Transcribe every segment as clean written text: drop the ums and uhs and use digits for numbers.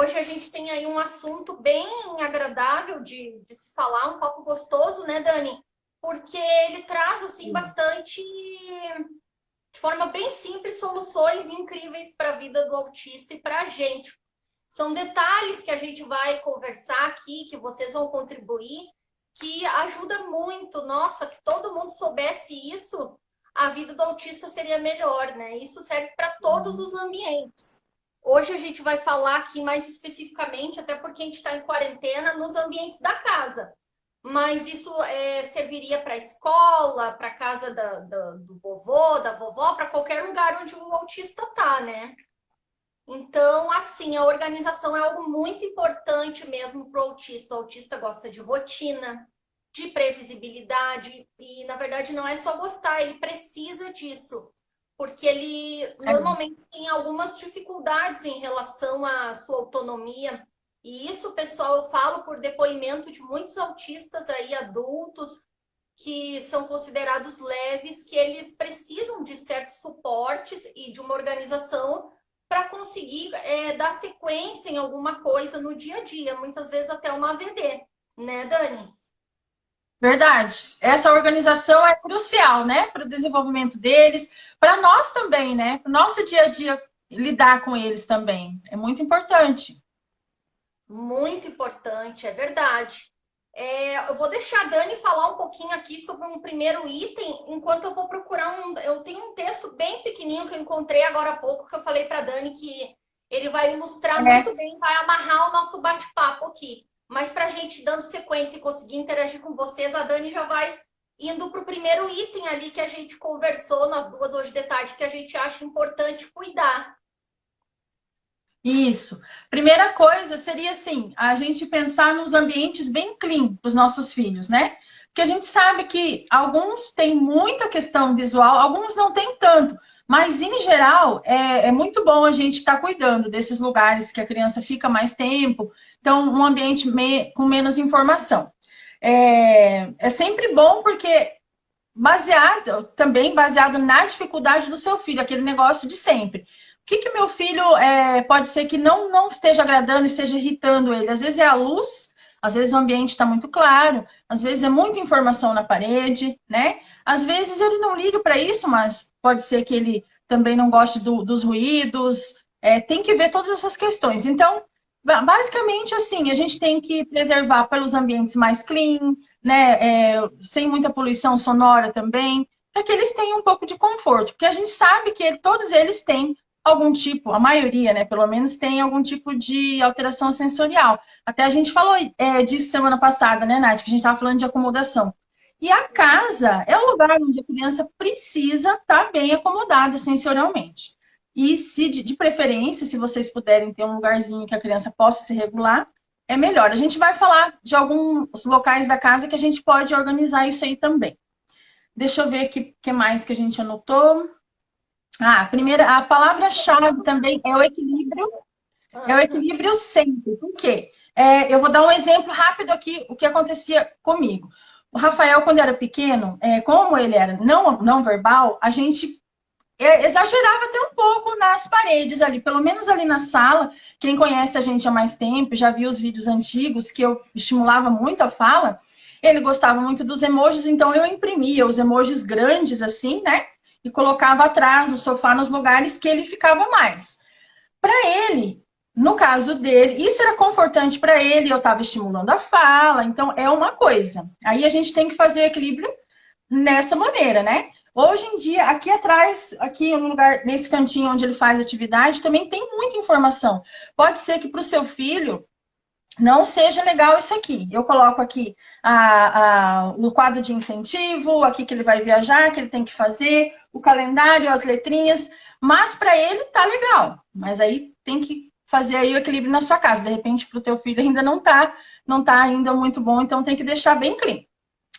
hoje a gente tem aí um assunto bem agradável de se falar, um papo gostoso, né, Dani? Porque ele traz, assim, Sim. bastante, de forma bem simples, soluções incríveis para a vida do autista e para a gente. São detalhes que a gente vai conversar aqui, que vocês vão contribuir, que ajuda muito. Nossa, que todo mundo soubesse isso, a vida do autista seria melhor, né? Isso serve para todos os ambientes. Hoje a gente vai falar aqui mais especificamente, até porque a gente está em quarentena, nos ambientes da casa. Mas isso serviria para a escola, para a casa do vovô, da vovó, para qualquer lugar onde o autista está, né? Então, assim, a organização é algo muito importante mesmo para o autista. O autista gosta de rotina, de previsibilidade, e na verdade não é só gostar, ele precisa disso, porque ele É, normalmente tem algumas dificuldades em relação à sua autonomia. E isso, pessoal, eu falo por depoimento de muitos autistas aí, adultos, que são considerados leves, que eles precisam de certos suportes e de uma organização para conseguir dar sequência em alguma coisa no dia a dia, muitas vezes até uma AVD, né, Dani? verdade. Essa organização é crucial, né, para o desenvolvimento deles, para nós também, né, para o nosso dia a dia lidar com eles também. É muito importante. Muito importante, é verdade. Eu vou deixar a Dani falar um pouquinho aqui sobre um primeiro item, enquanto eu vou procurar um. Eu tenho um texto bem pequenininho que eu encontrei agora há pouco, que eu falei para a Dani que ele vai ilustrar É, muito bem, vai amarrar o nosso bate-papo aqui. Mas para a gente dando sequência e conseguir interagir com vocês, a Dani já vai indo para o primeiro item ali que a gente conversou nas duas hoje de tarde, que a gente acha importante cuidar. isso. Primeira coisa seria assim, a gente pensar nos ambientes bem clean para os nossos filhos, né? Porque a gente sabe que alguns têm muita questão visual, alguns não têm tanto, mas em geral é muito bom a gente estar cuidando desses lugares que a criança fica mais tempo, então um ambiente com menos informação. É sempre bom porque baseado na dificuldade do seu filho, aquele negócio de sempre. O que que meu filho pode ser que não esteja agradando, esteja irritando ele? Às vezes é a luz, às vezes o ambiente está muito claro, às vezes é muita informação na parede, né? Às vezes ele não liga para isso, mas pode ser que ele também não goste dos ruídos. Tem que ver todas essas questões. Então, basicamente assim, a gente tem que preservar pelos ambientes mais clean, né, sem muita poluição sonora também, para que eles tenham um pouco de conforto, porque a gente sabe que todos eles têm algum tipo, a maioria, né, pelo menos tem algum tipo de alteração sensorial. Até a gente falou disso semana passada, né, Nath, que a gente estava falando de acomodação. E a casa é o lugar onde a criança precisa estar bem acomodada sensorialmente. E se de preferência, se vocês puderem ter um lugarzinho que a criança possa se regular, é melhor. A gente vai falar de alguns locais da casa que a gente pode organizar isso aí também. Deixa eu ver o que mais que a gente anotou. Ah, primeira, a palavra-chave também é o Ah, equilíbrio sempre. Por quê? Eu vou dar um exemplo rápido aqui, o que acontecia comigo. O Rafael, quando era pequeno, como ele era não verbal, a gente exagerava até um pouco nas paredes ali, pelo menos ali na sala. Quem conhece a gente há mais tempo, já viu os vídeos antigos que eu estimulava muito a fala. Ele gostava muito dos emojis, então eu imprimia os emojis grandes assim, né? E colocava atrás do sofá nos lugares que ele ficava mais. Para ele, no caso dele, isso era confortante para ele, eu estava estimulando a fala, então é uma coisa. Aí a gente tem que fazer equilíbrio nessa maneira, né? Hoje em dia, aqui atrás, aqui no lugar, nesse cantinho onde ele faz atividade, também tem muita informação. Pode ser que para o seu filho não seja legal isso aqui. Eu coloco aqui no quadro de incentivo, aqui que ele vai viajar, que ele tem que fazer, o calendário, as letrinhas, mas para ele tá legal. Mas aí tem que fazer aí o equilíbrio na sua casa. De repente, para o teu filho ainda não tá ainda muito bom, então tem que deixar bem clean,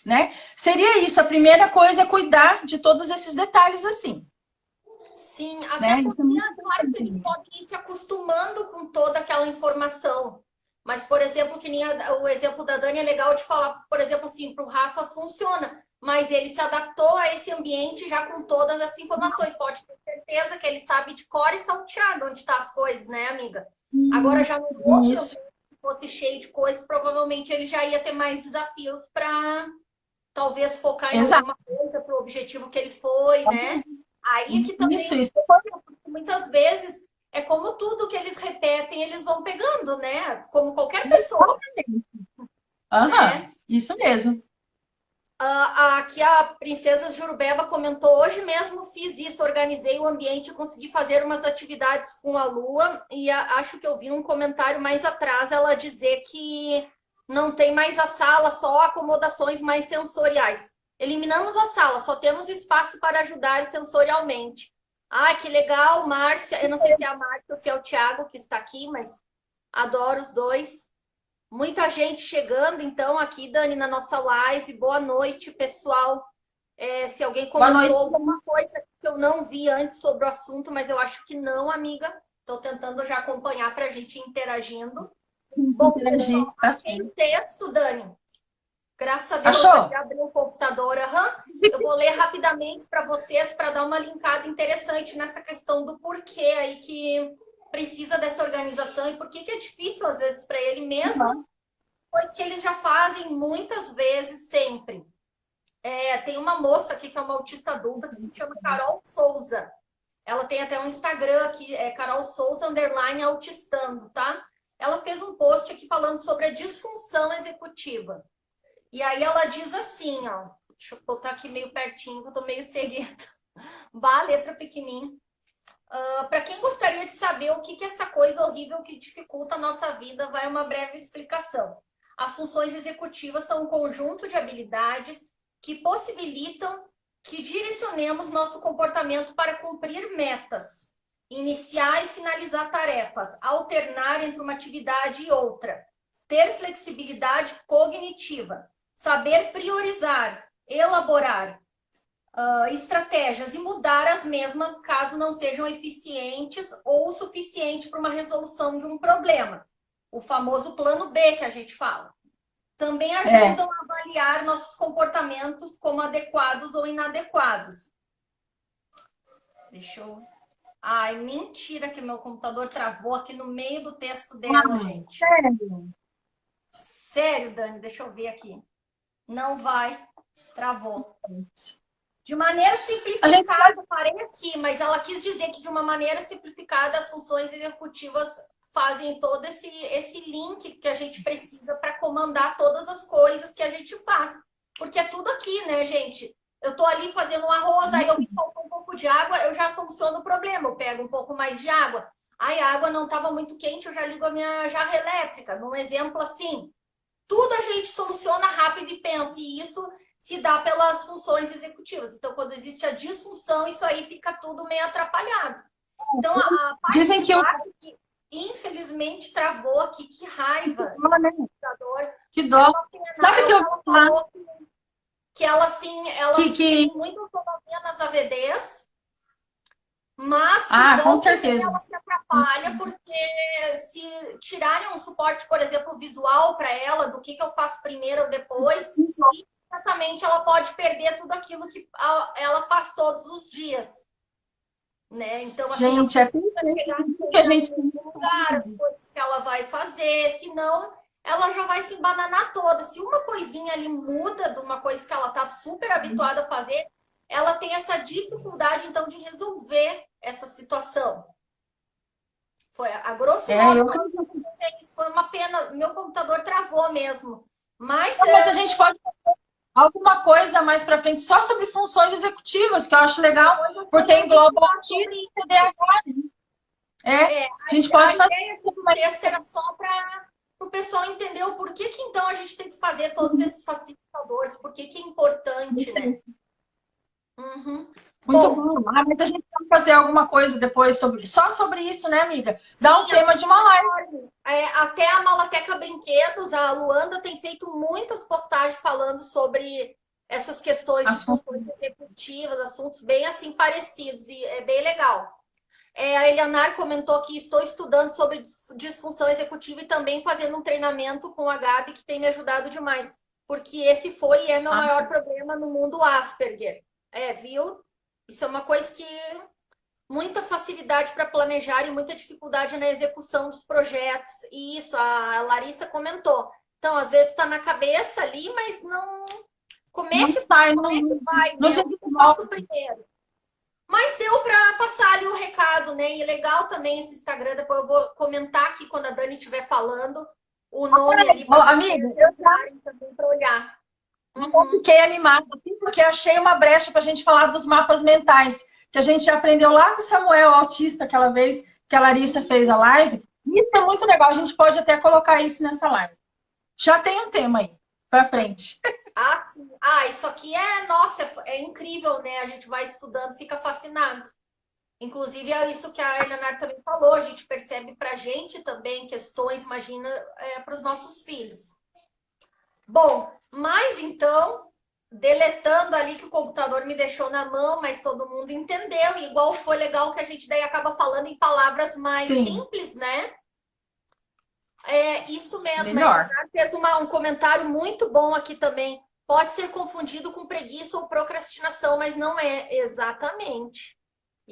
né? Seria isso. A primeira coisa é cuidar de todos esses detalhes assim, sim, até né? Isso é porque, muito é claro que eles importante. podem ir se acostumando com toda aquela informação. Mas, por exemplo, que nem o exemplo da Dani é legal de falar, por exemplo, assim, para o Rafa funciona. mas ele se adaptou a esse ambiente já com todas as informações. Pode ter certeza que ele sabe de cor e salteado onde estão as coisas, né, amiga? Agora, já no outro Isso. ambiente, se fosse cheio de coisas, provavelmente ele já ia ter mais desafios para talvez focar em Exato. alguma coisa para o objetivo que ele foi, né? Aí que também, Isso. muitas vezes, é como tudo que eles repetem, eles vão pegando, né? Como qualquer pessoa, Aham, né? isso mesmo. Aqui a Princesa Jurubeba comentou, hoje mesmo fiz isso, organizei o ambiente, consegui fazer umas atividades com a Lua e acho que eu vi um comentário mais atrás ela dizer que não tem mais a sala, só acomodações mais sensoriais. Eliminamos a sala, só temos espaço para ajudar sensorialmente. Ah, que legal, Márcia. Eu não sei se é a Márcia ou se é o Thiago que está aqui, mas adoro os dois. Muita gente chegando, então, aqui, Dani, na nossa live. Boa noite, pessoal. Se alguém Boa noite. comentou alguma coisa que eu não vi antes sobre o assunto, mas eu acho que não, amiga. Estou tentando já acompanhar para a gente ir interagindo. Bom, Interagir, pessoal, tá achei certo. o texto, Dani. Graças a Deus, Achou? aqui abriu o computador. Eu vou ler rapidamente para vocês para dar uma linkada interessante nessa questão do porquê aí que precisa dessa organização e por que é difícil às vezes para ele mesmo, pois que eles já fazem muitas vezes sempre. Tem uma moça aqui que é uma autista adulta que se chama Carol Souza. Ela tem até um Instagram aqui, Carol Souza _autistando, tá? Ela fez um post aqui falando sobre a disfunção executiva. E aí ela diz assim, ó, deixa eu botar aqui meio pertinho, que eu tô meio cegueta. Vá, letra pequenininha. Para quem gostaria de saber o que é essa coisa horrível que dificulta a nossa vida, vai uma breve explicação. As funções executivas são um conjunto de habilidades que possibilitam que direcionemos nosso comportamento para cumprir metas, iniciar e finalizar tarefas, alternar entre uma atividade e outra, ter flexibilidade cognitiva, saber priorizar, elaborar estratégias e mudar as mesmas caso não sejam eficientes ou o suficiente para uma resolução de um problema. O famoso plano B que a gente fala. Também ajudam a avaliar nossos comportamentos como adequados ou inadequados. Deixa eu... Ai, mentira que meu computador travou aqui no meio do texto dela, gente. Sério? Sério, Dani, deixa eu ver aqui. Não vai, travou. De maneira simplificada, parei aqui, mas ela quis dizer que de uma maneira simplificada as funções executivas fazem todo esse link que a gente precisa para comandar todas as coisas que a gente faz. Porque é tudo aqui, né, gente? Eu tô ali fazendo um arroz, aí eu vi faltar um pouco de água, eu já soluciono o problema, eu pego um pouco mais de água. Aí a água não estava muito quente, eu já ligo a minha jarra elétrica. Num exemplo assim, tudo a gente soluciona rápido e pensa, e isso se dá pelas funções executivas. Então, quando existe a disfunção, isso aí fica tudo meio atrapalhado. Então, a parte Dizem que que infelizmente travou aqui, que raiva. Que dó. Sabe que eu ela falou que ela, assim, ela tem muita autonomia nas AVDs, mas que com certeza. ela se atrapalha, porque se tirarem um suporte, por exemplo, visual para ela, do que eu faço primeiro ou depois, exatamente ela pode perder tudo aquilo que ela faz todos os dias. Né? Então, assim, gente, ela precisa chegar que a gente em lugar, as coisas que ela vai fazer, senão ela já vai se embananar toda. Se uma coisinha ali muda de uma coisa que ela está super habituada a fazer, ela tem essa dificuldade, então, de resolver essa situação. Foi a grosso modo, isso foi uma pena. Meu computador travou mesmo. Mas a gente pode fazer alguma coisa mais para frente só sobre funções executivas, que eu acho legal, porque engloba o TDAH. A gente pode fazer. O texto era só para o pessoal entender o porquê que então a gente tem que fazer todos esses facilitadores, por que é importante, né? Uhum. Muito bom. Mas a gente vai fazer alguma coisa depois só sobre isso, né, amiga? Dá um tema de uma live. Até a Malateca Brinquedos, a Luanda tem feito muitas postagens falando sobre essas questões de funções executivas, assuntos bem assim parecidos, e é bem legal. A Elianar comentou que estou estudando sobre disfunção executiva e também fazendo um treinamento com a Gabi, que tem me ajudado demais. porque esse foi e é meu maior problema no mundo Asperger. Viu? Isso é uma coisa que muita facilidade para planejar e muita dificuldade na execução dos projetos. E isso, a Larissa comentou. Então, às vezes está na cabeça ali, mas não. Como é que vai, não, né? O que eu faço primeiro? Mas deu para passar ali o recado, né? E legal também esse Instagram, depois eu vou comentar aqui quando a Dani estiver falando o nome ali para amiga, eu também para olhar. Fiquei animada, assim, porque achei uma brecha para a gente falar dos mapas mentais, que a gente já aprendeu lá com o Samuel, autista, aquela vez que a Larissa fez a live. Isso é muito legal, a gente pode até colocar isso nessa live. Já tem um tema aí, para frente. Sim. Isso aqui nossa, é incrível, né? A gente vai estudando, fica fascinado. Inclusive, é isso que a Eleanor também falou, a gente percebe para a gente também questões, imagina, para os nossos filhos. Bom, mas então, deletando ali que o computador me deixou na mão, mas todo mundo entendeu, e igual foi legal que a gente daí acaba falando em palavras mais simples, né? Isso mesmo. Melhor. A fez um comentário muito bom aqui também. Pode ser confundido com preguiça ou procrastinação, mas não é exatamente.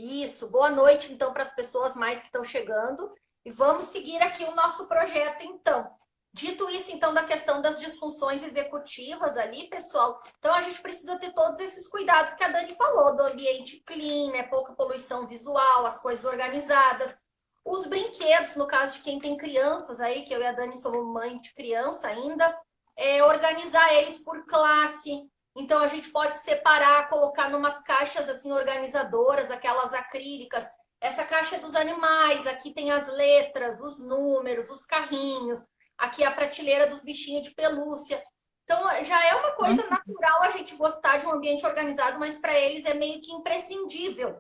Isso. Boa noite, então, para as pessoas mais que estão chegando. E vamos seguir aqui o nosso projeto, então. Dito isso, então, da questão das disfunções executivas ali, pessoal, então a gente precisa ter todos esses cuidados que a Dani falou, do ambiente clean, né, pouca poluição visual, as coisas organizadas, os brinquedos, no caso de quem tem crianças aí, que eu e a Dani somos mãe de criança ainda, organizar eles por classe. Então, a gente pode separar, colocar numas caixas assim organizadoras, aquelas acrílicas. Essa caixa é dos animais, aqui tem as letras, os números, os carrinhos. Aqui a prateleira dos bichinhos de pelúcia. Então, já é uma coisa natural a gente gostar de um ambiente organizado, mas para eles é meio que imprescindível,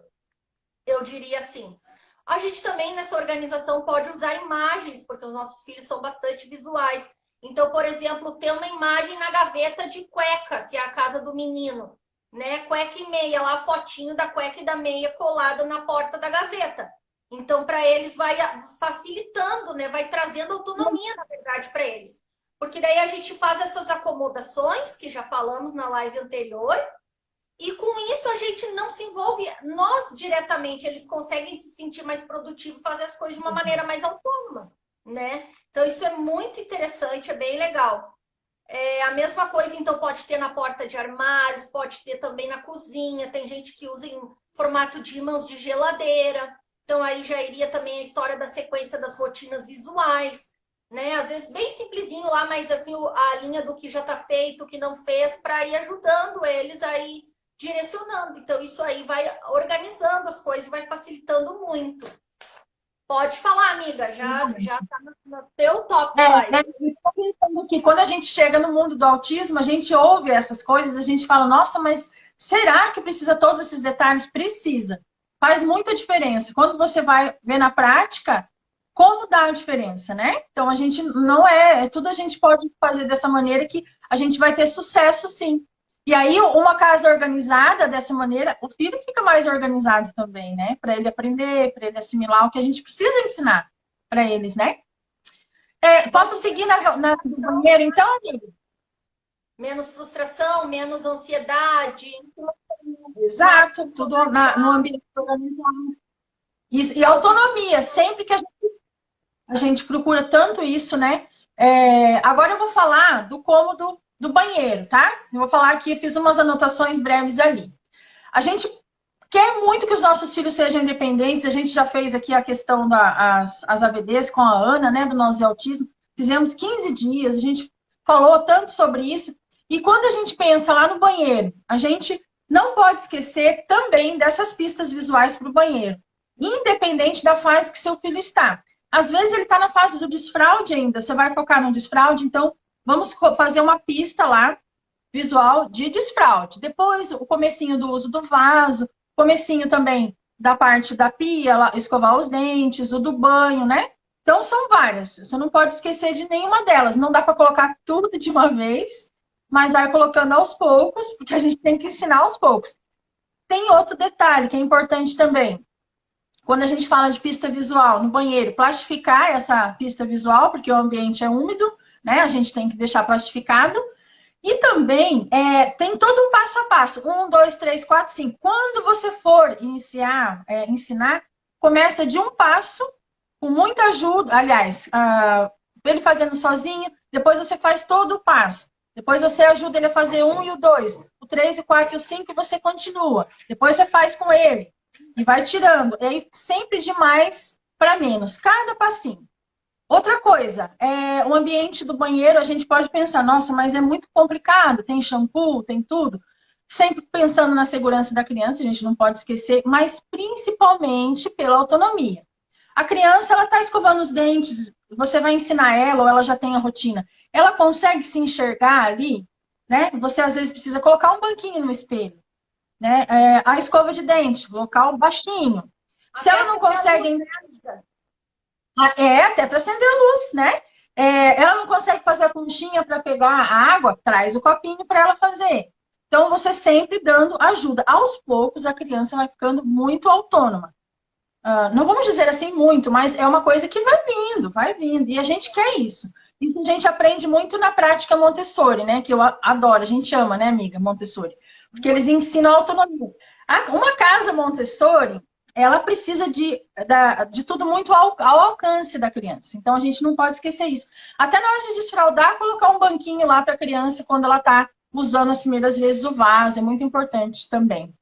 eu diria assim. A gente também, nessa organização, pode usar imagens, porque os nossos filhos são bastante visuais. Então, por exemplo, ter uma imagem na gaveta de cueca, se é a casa do menino, né? Cueca e meia, lá a fotinho da cueca e da meia colada na porta da gaveta. Então, para eles vai facilitando, né? Vai trazendo autonomia, na verdade, para eles. Porque daí a gente faz essas acomodações, que já falamos na live anterior, e com isso a gente não se envolve, nós diretamente, eles conseguem se sentir mais produtivos, fazer as coisas de uma maneira mais autônoma, né? Então, isso é muito interessante, é bem legal. A mesma coisa, então, pode ter na porta de armários, pode ter também na cozinha, tem gente que usa em formato de ímãs de geladeira. Então, aí já iria também a história da sequência das rotinas visuais, né? Às vezes bem simplesinho lá, mas assim, a linha do que já está feito, o que não fez, para ir ajudando eles aí, direcionando. Então, isso aí vai organizando as coisas, vai facilitando muito. Pode falar, amiga, já está no teu top. Eu pensando que quando a gente chega no mundo do autismo, a gente ouve essas coisas, a gente fala, nossa, mas será que precisa todos esses detalhes? Precisa. Faz muita diferença. Quando você vai ver na prática, como dá a diferença, né? Então, a gente não tudo a gente pode fazer dessa maneira que a gente vai ter sucesso, sim. E aí, uma casa organizada dessa maneira, o filho fica mais organizado também, né? Para ele aprender, para ele assimilar o que a gente precisa ensinar para eles, né? Posso seguir na banheira, então, amigo? Menos frustração, menos ansiedade. Exato, tudo no ambiente organizado. Isso, e autonomia, sempre que a gente procura tanto isso, né? Agora eu vou falar do cômodo do banheiro, tá? Eu vou falar aqui, fiz umas anotações breves ali. A gente quer muito que os nossos filhos sejam independentes, a gente já fez aqui a questão das AVDs com a Ana, né, do nosso autismo, fizemos 15 dias, a gente falou tanto sobre isso, e quando a gente pensa lá no banheiro, a gente não pode esquecer também dessas pistas visuais para o banheiro, independente da fase que seu filho está. Às vezes ele está na fase do desfraude ainda, você vai focar no desfraude, então vamos fazer uma pista lá, visual de desfraude. Depois, o comecinho do uso do vaso, comecinho também da parte da pia, escovar os dentes, o do banho, né? Então, são várias. Você não pode esquecer de nenhuma delas. Não dá para colocar tudo de uma vez, mas vai colocando aos poucos, porque a gente tem que ensinar aos poucos. Tem outro detalhe que é importante também. Quando a gente fala de pista visual no banheiro, plastificar essa pista visual, porque o ambiente é úmido, né? A gente tem que deixar plastificado. E também tem todo um passo a passo. 1, 2, 3, 4, 5. Quando você for ensinar, começa de um passo, com muita ajuda. Aliás, ele fazendo sozinho, depois você faz todo o passo. Depois você ajuda ele a fazer 1 e o 2, o 3, o 4 e o 5 e você continua. Depois você faz com ele e vai tirando. E aí sempre de mais para menos, cada passinho. Outra coisa, o ambiente do banheiro, a gente pode pensar, nossa, mas é muito complicado, tem shampoo, tem tudo. Sempre pensando na segurança da criança, a gente não pode esquecer, mas principalmente pela autonomia. A criança, ela está escovando os dentes, você vai ensinar ela, ou ela já tem a rotina, ela consegue se enxergar ali, né? Você às vezes precisa colocar um banquinho no espelho, né? A escova de dente, local baixinho. Se ela não consegue. Até para acender a luz, né? Ela não consegue fazer a conchinha para pegar a água, traz o copinho para ela fazer. Então, você sempre dando ajuda. Aos poucos, a criança vai ficando muito autônoma. Não vamos dizer assim muito, mas é uma coisa que vai vindo, vai vindo. E a gente quer isso. Isso a gente aprende muito na prática Montessori, né? Que eu adoro, a gente ama, né, amiga, Montessori? Porque eles ensinam autonomia. Uma casa Montessori, ela precisa de tudo muito ao alcance da criança. Então, a gente não pode esquecer isso. Até na hora de desfraldar, colocar um banquinho lá para a criança quando ela está usando as primeiras vezes o vaso. É muito importante também.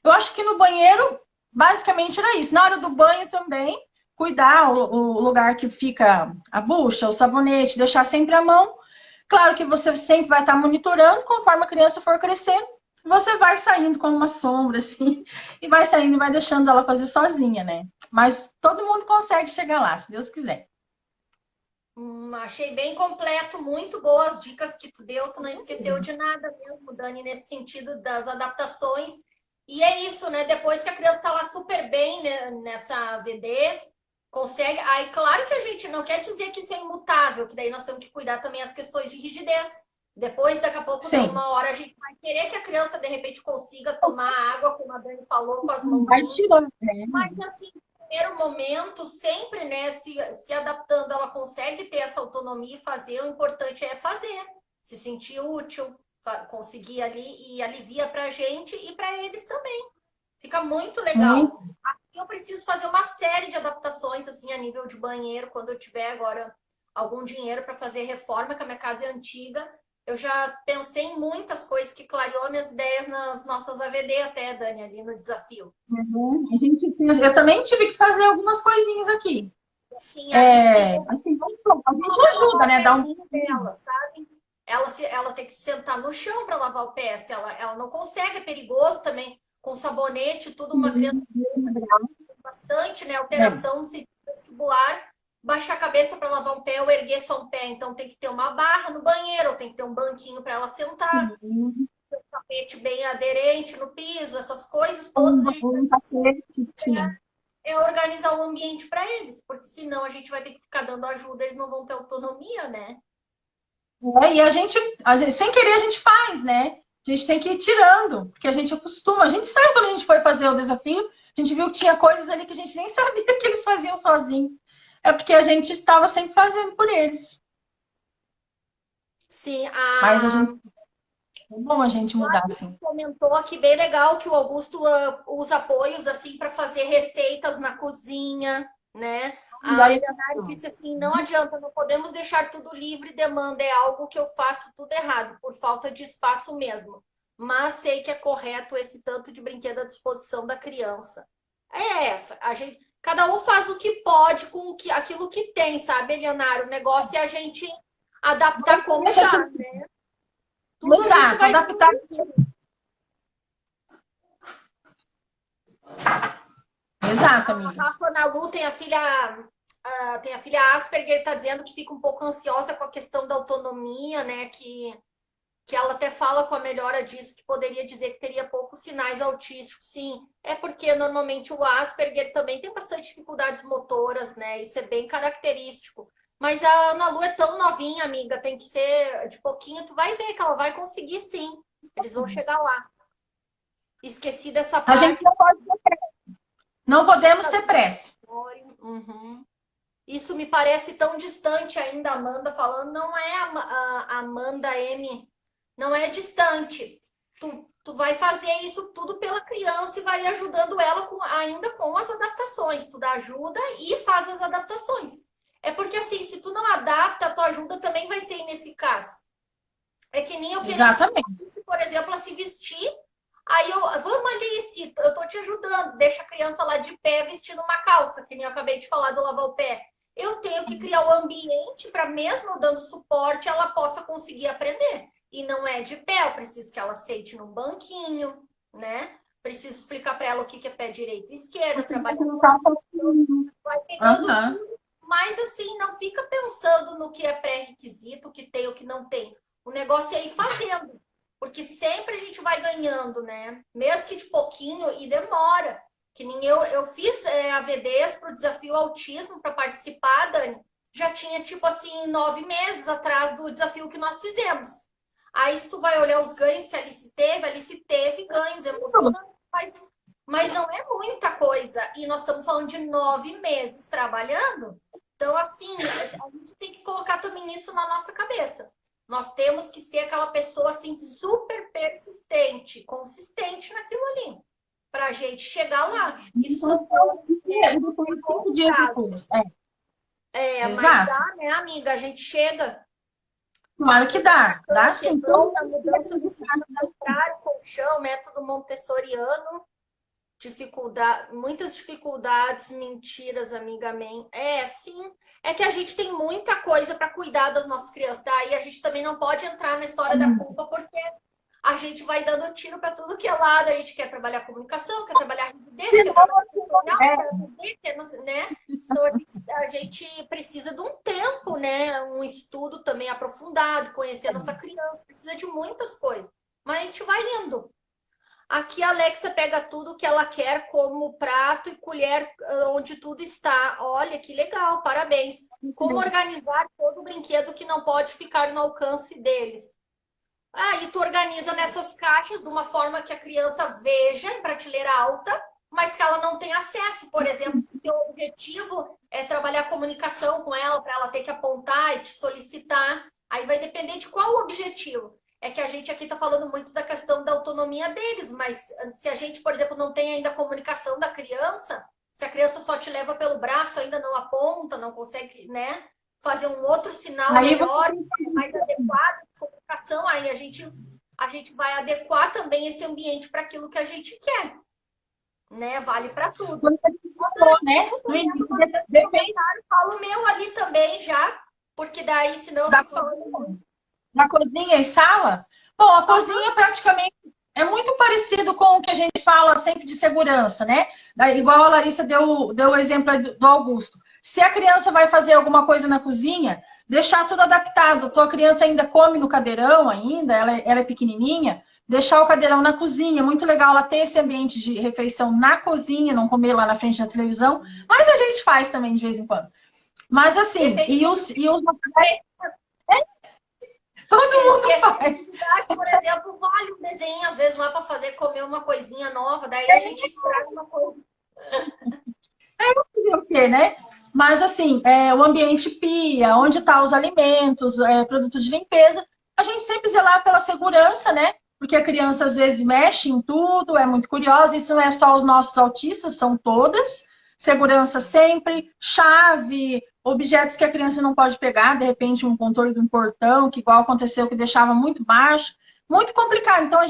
Eu acho que no banheiro, basicamente era isso. Na hora do banho também, cuidar o lugar que fica a bucha, o sabonete, deixar sempre a mão. Claro que você sempre vai estar monitorando conforme a criança for crescendo. Você vai saindo como uma sombra, assim, e vai saindo e vai deixando ela fazer sozinha, né? Mas todo mundo consegue chegar lá, se Deus quiser. Achei bem completo, muito boas dicas que tu deu, tu não esqueceu de nada mesmo, Dani, nesse sentido das adaptações. E é isso, né? Depois que a criança está lá super bem, né, nessa VD, consegue. Aí, claro que a gente não quer dizer que isso é imutável, que daí nós temos que cuidar também as questões de rigidez. Depois, daqui a pouco, tem uma hora, a gente vai querer que a criança, de repente, consiga tomar água, como a Dani falou, com as mãozinhas. Mas, assim, no primeiro momento, sempre, né, se adaptando, ela consegue ter essa autonomia e fazer. O importante é fazer, se sentir útil, conseguir ali e alivia pra gente e para eles também. Fica muito legal. Aqui eu preciso fazer uma série de adaptações, assim, a nível de banheiro, quando eu tiver agora algum dinheiro para fazer reforma, que a minha casa é antiga. Eu já pensei em muitas coisas que clareou minhas ideias nas nossas AVD até, Dani, ali no desafio. Eu também tive que fazer algumas coisinhas aqui. Sim, a gente ajuda, né? Dá dela, sabe? Ela tem que se sentar no chão para lavar o pé. Se ela não consegue, é perigoso também. Com sabonete, tudo, uma criança bastante, né? Alteração no sentido vestibular. Baixar a cabeça para lavar um pé ou erguer só um pé. Então tem que ter uma barra no banheiro, ou tem que ter um banquinho para ela sentar. Um tapete bem aderente no piso, essas coisas todas. É organizar o ambiente para eles, porque senão a gente vai ter que ficar dando ajuda, eles não vão ter autonomia, né? E a gente, sem querer, a gente faz, né? A gente tem que ir tirando, porque a gente acostuma. A gente sabe quando a gente foi fazer o desafio, a gente viu que tinha coisas ali que a gente nem sabia que eles faziam sozinhos. É porque a gente estava sempre fazendo por eles. Sim, mas a gente... é bom a gente mudar, assim. Comentou aqui bem legal que o Augusto usa apoios assim para fazer receitas na cozinha, né? A Leonardo disse assim, não adianta, não podemos deixar tudo livre demanda, é algo que eu faço tudo errado, por falta de espaço mesmo. Mas sei que é correto esse tanto de brinquedo à disposição da criança. A gente, cada um faz o que pode com aquilo que tem, sabe, Leonardo? O negócio é a gente adaptar como dá, né? Tudo exato, adaptar. Exato, amiga. A Rafa Ana Lu tem a filha Asperger, está dizendo que fica um pouco ansiosa com a questão da autonomia, né? Que ela até fala com a melhora disso, que poderia dizer que teria poucos sinais autísticos. Sim, é porque normalmente o Asperger também tem bastante dificuldades motoras, né? Isso é bem característico. Mas a Ana Lu é tão novinha, amiga, tem que ser de pouquinho, tu vai ver que ela vai conseguir sim. Eles vão chegar lá. Esqueci dessa parte. A gente não pode ter pressa. Não podemos ter pressa. Uhum. Isso me parece tão distante ainda, Amanda falando. Não é a Amanda M. não é distante. Tu vai fazer isso tudo pela criança e vai ajudando ela ainda com as adaptações. Tu dá ajuda e faz as adaptações. É porque assim, se tu não adapta, a tua ajuda também vai ser ineficaz. É que nem eu queria ensinar, por exemplo, a se vestir. Aí vamos Alice, eu tô te ajudando. Deixa a criança lá de pé vestindo uma calça, que nem eu acabei de falar do lavar o pé. Eu tenho que criar o ambiente para, mesmo dando suporte, ela possa conseguir aprender. E não é de pé, eu preciso que ela sente num banquinho, né? Preciso explicar para ela o que é pé direito e esquerda, trabalhar vai pegando tudo. Mas assim, não fica pensando no que é pré-requisito, o que tem, o que não tem. O negócio é ir fazendo. Porque sempre a gente vai ganhando, né? Mesmo que de pouquinho, e demora. Que nem eu fiz AVDs para o desafio autismo para participar, Dani. Já tinha, tipo assim, 9 meses atrás do desafio que nós fizemos. Aí, se tu vai olhar os ganhos que a Alice teve ganhos emocionantes, mas não é muita coisa. E nós estamos falando de 9 meses trabalhando. Então, assim, a gente tem que colocar também isso na nossa cabeça. Nós temos que ser aquela pessoa, assim, super persistente, consistente naquilo ali, para a gente chegar lá. Isso mas dá, né, amiga? A gente chega. Claro que dá. Dá sim. A mudança do cenário contrário, colchão, método montessoriano, muitas dificuldades, mentiras, amiga, amém. Sim. É que a gente tem muita coisa para cuidar das nossas crianças, tá? E a gente também não pode entrar na história da culpa, porque a gente vai dando tiro para tudo que é lado. A gente quer trabalhar comunicação, quer trabalhar rigidez, quer trabalhar emocional, né? Então a gente precisa de um tempo, né? Um estudo também aprofundado, conhecer a nossa criança, precisa de muitas coisas. Mas a gente vai indo. Aqui a Alexa pega tudo que ela quer, como prato e colher onde tudo está. Olha, que legal, parabéns. Como organizar todo o brinquedo que não pode ficar no alcance deles. Aí tu organiza nessas caixas de uma forma que a criança veja em prateleira alta, mas que ela não tem acesso. Por exemplo, se o teu objetivo é trabalhar comunicação com ela, para ela ter que apontar e te solicitar, aí vai depender de qual o objetivo. É que a gente aqui está falando muito da questão da autonomia deles, mas se a gente, por exemplo, não tem ainda a comunicação da criança, se a criança só te leva pelo braço, ainda não aponta, não consegue, né, fazer um outro sinal melhor, mais adequado de comunicação, aí a gente vai adequar também esse ambiente para aquilo que a gente quer, né? Vale para tudo. Falo o meu ali também já, porque daí senão eu fico falando... Na cozinha e sala? Bom, a cozinha praticamente é muito parecido com o que a gente fala sempre de segurança, né? Igual a Larissa deu o exemplo do Augusto. Se a criança vai fazer alguma coisa na cozinha, deixar tudo adaptado. A tua criança ainda come no cadeirão ainda, ela é pequenininha, deixar o cadeirão na cozinha. Muito legal ela ter esse ambiente de refeição na cozinha, não comer lá na frente da televisão. Mas a gente faz também de vez em quando. Mas assim, todo mundo faz. Por exemplo, vale um desenho, às vezes, lá para fazer comer uma coisinha nova, daí a gente estraga uma coisa. O quê, né? Mas assim, o ambiente pia, onde estão os alimentos, produto de limpeza, a gente sempre zelar pela segurança, né? Porque a criança às vezes mexe em tudo, é muito curiosa, isso não é só os nossos autistas, são todas. Segurança sempre, chave, objetos que a criança não pode pegar, de repente um controle de um portão, que igual aconteceu, que deixava muito baixo. Muito complicado. Então,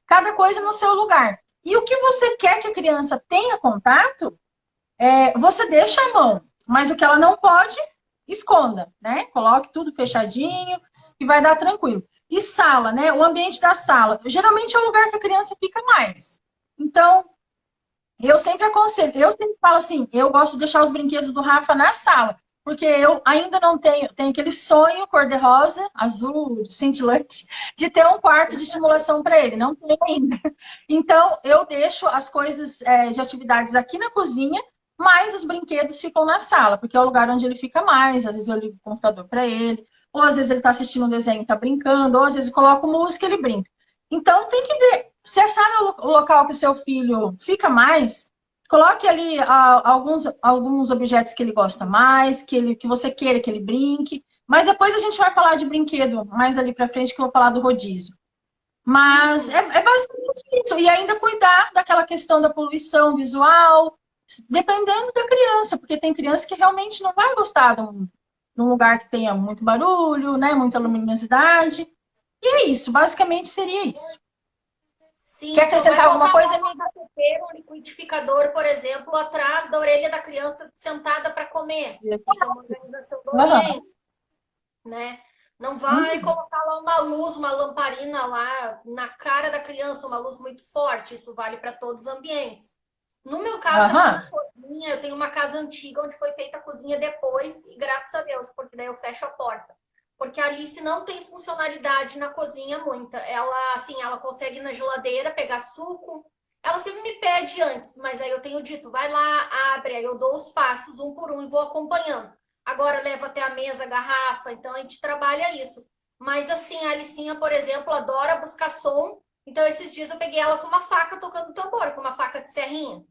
cada coisa no seu lugar. E o que você quer que a criança tenha contato, você deixa a mão. Mas o que ela não pode, esconda, né? Coloque tudo fechadinho e vai dar tranquilo. E sala, né? O ambiente da sala. Geralmente é o lugar que a criança fica mais. Então, eu sempre aconselho, eu sempre falo assim, eu gosto de deixar os brinquedos do Rafa na sala, porque eu ainda não tenho aquele sonho cor-de-rosa, azul, cintilante, de ter um quarto de estimulação para ele, não tenho ainda. Então, eu deixo as coisas de atividades aqui na cozinha, mas os brinquedos ficam na sala, porque é o lugar onde ele fica mais, às vezes eu ligo o computador para ele, ou às vezes ele está assistindo um desenho e está brincando, ou às vezes eu coloco música e ele brinca. Então, tem que ver. Se a sala é o local que o seu filho fica mais, coloque ali alguns objetos que ele gosta mais, que você queira que ele brinque. Mas depois a gente vai falar de brinquedo mais ali pra frente, que eu vou falar do rodízio. Mas é basicamente isso. E ainda cuidar daquela questão da poluição visual, dependendo da criança, porque tem criança que realmente não vai gostar de um lugar que tenha muito barulho, né, muita luminosidade. E é isso, basicamente seria isso. Sim, Quer então vai acrescentar alguma botar coisa, lá um amiga? cafeteiro, um liquidificador, por exemplo, atrás da orelha da criança sentada para comer. Isso é uma organização do Aham. ambiente, né? Não vai Uhum. colocar lá uma luz, uma lamparina lá na cara da criança, uma luz muito forte. Isso vale para todos os ambientes. No meu caso, aqui Aham. na cozinha, eu tenho uma casa antiga onde foi feita a cozinha depois, e graças a Deus, porque daí eu fecho a porta. Porque a Alice não tem funcionalidade na cozinha muita. Ela, assim, ela consegue ir na geladeira pegar suco. Ela sempre me pede antes, mas aí eu tenho dito, vai lá, abre, aí eu dou os passos um por um e vou acompanhando. Agora leva até a mesa a garrafa, então a gente trabalha isso. Mas assim, a Alicinha, por exemplo, adora buscar som. Então, esses dias eu peguei ela com uma faca tocando tambor, com uma faca de serrinha.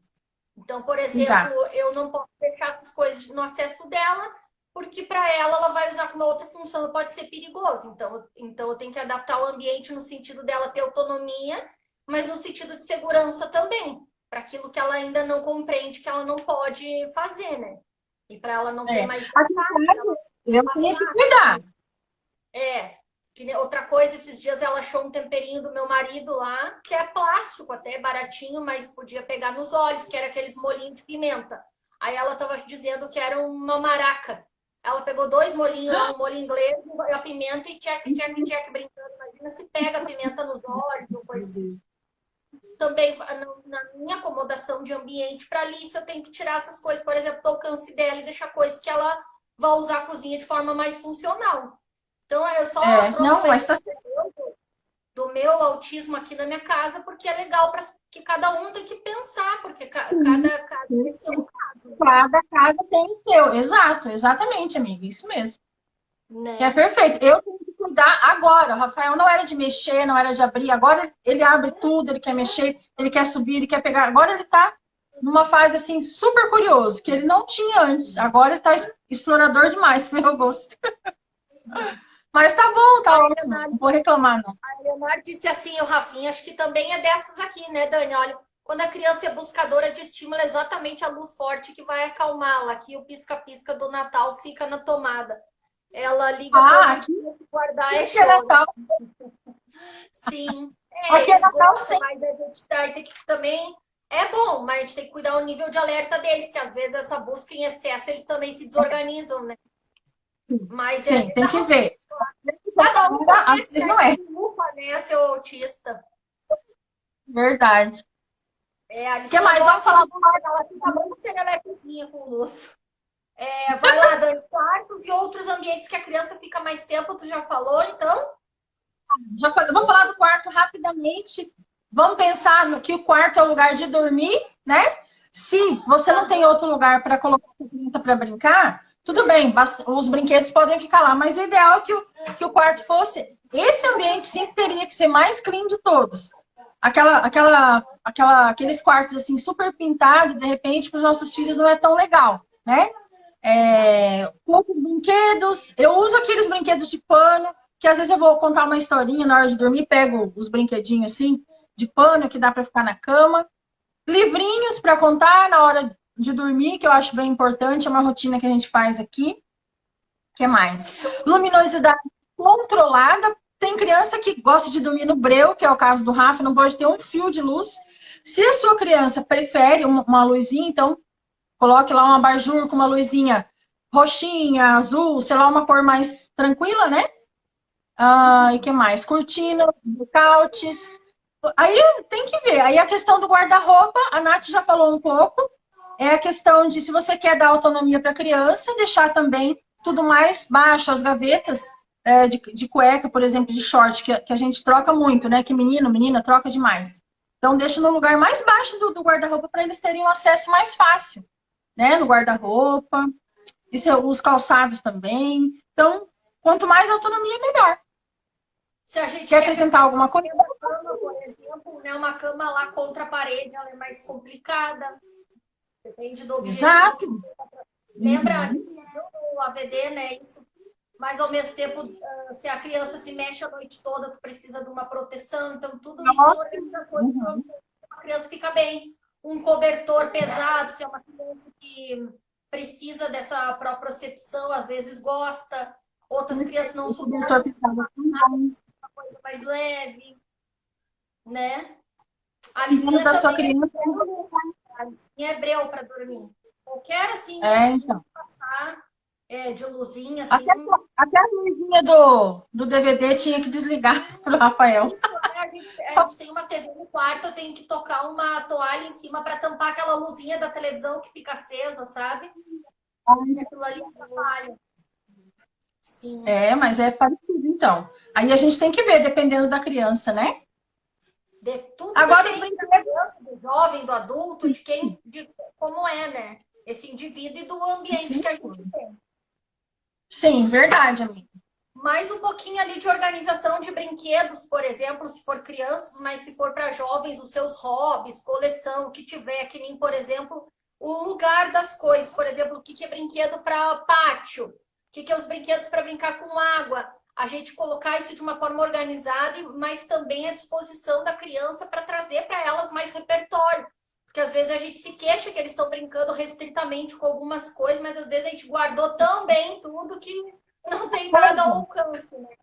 Então, por exemplo, Tá. eu não posso deixar essas coisas no acesso dela, porque para ela vai usar com uma outra função, pode ser perigoso. Então eu tenho que adaptar o ambiente no sentido dela ter autonomia, mas no sentido de segurança também, para aquilo que ela ainda não compreende que ela não pode fazer, né? E para ela não ter É. mais Aqui em vontade, ela casa, eu tenho que passear, cuidar. é, outra coisa, esses dias ela achou um temperinho do meu marido lá, que é plástico, até baratinho, mas podia pegar nos olhos, que era aqueles molhinhos de pimenta. Aí ela tava dizendo que era uma maraca. Ela pegou dois molhinhos lá, um molho inglês e a pimenta e tcheque, tcheque, tcheque, brincando. Imagina se pega a pimenta nos olhos, ou coisa assim. Também na minha acomodação de ambiente para Alice, eu tenho que tirar essas coisas, por exemplo, do alcance dela e deixar coisas que ela vai usar a cozinha de forma mais funcional. Então, eu só É, trouxe não, o mas exemplo tá do meu autismo aqui na minha casa, porque é legal para que cada um tem que pensar, porque cada caso vai ser um caso, cada casa tem o seu. Exato, exatamente, amiga. Isso mesmo. É né? perfeito. Eu tenho que cuidar agora. O Rafael não era de mexer, não era de abrir. Agora ele abre tudo, ele quer mexer, ele quer subir, ele quer pegar. Agora ele tá numa fase assim super curioso, que ele não tinha antes. Agora ele tá explorador demais, pro meu gosto. Mas tá bom, tá A ótimo. Leonardo, Não vou reclamar, não. a Leonardo disse assim, o Rafinha, acho que também é dessas aqui, né, Dani? Olha, quando a criança é buscadora de estímulo, é exatamente a luz forte que vai acalmá-la. Aqui o pisca-pisca do Natal fica na tomada. Ela liga Ah, todo aqui, dia, se guardar é aqui é choro. Natal. Sim, Aqui é eles Natal gostam, sempre. mas a gente tem que também. É bom, mas a gente tem que cuidar o nível de alerta deles, que às vezes essa busca em excesso eles também se desorganizam, né? Mas é Sim, tem que legal, sim. ver. Cada um tem Às esse vezes não é. de lupa, né, seu autista. Verdade. É, a O que Alicinha mais? Vamos gosta falar de. do Ela fica muito serelepezinha com luz. É, vai lá, Dani, quartos e outros ambientes que a criança fica mais tempo, tu já falou, então? Vamos falar do quarto rapidamente. Vamos pensar que o quarto é o lugar de dormir, né? Se você não tem outro lugar para colocar a criança para brincar, tudo bem, os brinquedos podem ficar lá, mas o ideal é que o quarto fosse. Esse ambiente sim teria que ser mais clean de todos. Aqueles quartos assim super pintados, de repente, para os nossos filhos não é tão legal, né? Poucos brinquedos. Eu uso aqueles brinquedos de pano, que às vezes eu vou contar uma historinha na hora de dormir, pego os brinquedinhos assim, de pano, que dá para ficar na cama. Livrinhos para contar na hora de dormir, que eu acho bem importante, é uma rotina que a gente faz aqui. O que mais? Show. Luminosidade controlada. Tem criança que gosta de dormir no breu, que é o caso do Rafa, não pode ter um fio de luz. Se a sua criança prefere uma luzinha, então coloque lá um abajur com uma luzinha roxinha, azul, sei lá, uma cor mais tranquila, né? E que mais? Cortina, blackouts. Aí tem que ver. Aí a questão do guarda-roupa, a Nath já falou um pouco. É a questão de se você quer dar autonomia para a criança, deixar também tudo mais baixo, as gavetas de cueca, por exemplo, de short, que a gente troca muito, né? Que menino, menina troca demais. Então deixa no lugar mais baixo do guarda-roupa para eles terem um acesso mais fácil, né? No guarda-roupa. Isso, os calçados também. Então, quanto mais autonomia, melhor. Se a gente Quer quer que a acrescentar alguma criança coisa? tenha uma cama, por exemplo, né, uma cama lá contra a parede, ela é mais complicada. Depende do objetivo Exato. que lembra Uhum. o AVD, né? Isso. mas ao mesmo tempo, se a criança se mexe a noite toda, tu precisa de uma proteção. Então, tudo isso são Nossa. organizações Uhum. para a criança ficar bem. Um cobertor pesado, se é uma criança que precisa dessa propriocepção, às vezes gosta. Outras crianças não O cobertor suportam, pisava nada, também. uma coisa mais leve, né? A Dependendo lisinha da sua também é de criança. boa, a lisinha é breu para dormir. Qualquer assim É, risquinho então. que passar de luzinha assim. Até a luzinha do DVD tinha que desligar pro Rafael. Isso, né? A gente tem uma TV no quarto, eu tenho que tocar uma toalha em cima para tampar aquela luzinha da televisão que fica acesa, sabe? E aquilo ali atrapalha. Sim. É, mas é parecido, então. Aí a gente tem que ver, dependendo da criança, né? Tudo Agora os depende da brinquedos. criança, do jovem, do adulto, de quem, de como é, né? Esse indivíduo e do ambiente que a gente tem. Sim, verdade, amiga. Mais um pouquinho ali de organização de brinquedos, por exemplo, se for crianças, mas se for para jovens, os seus hobbies, coleção, o que tiver, que nem, por exemplo, o lugar das coisas. Por exemplo, o que é brinquedo para pátio, o que é os brinquedos para brincar com água. A gente colocar isso de uma forma organizada, mas também à disposição da criança para trazer para elas mais repertório. Porque às vezes a gente se queixa que eles estão brincando restritamente com algumas coisas, mas às vezes a gente guardou tão bem tudo que não tem nada ao alcance, né?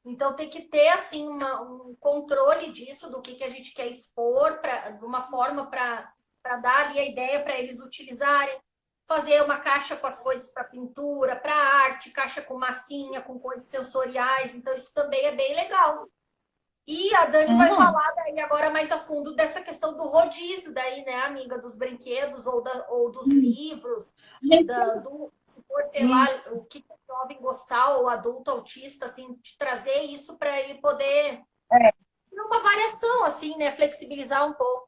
Então tem que ter assim um controle disso, do que a gente quer expor, de uma forma para dar ali a ideia para eles utilizarem. Fazer uma caixa com as coisas para pintura, para arte, caixa com massinha, com coisas sensoriais. Então isso também é bem legal. E a Dani vai Uhum. falar daí agora mais a fundo dessa questão do rodízio daí, né, amiga, dos brinquedos ou dos livros, se for, sei lá, o que o jovem gostar, ou adulto autista, assim, de trazer isso para ele poder ter uma variação, assim, né, flexibilizar um pouco.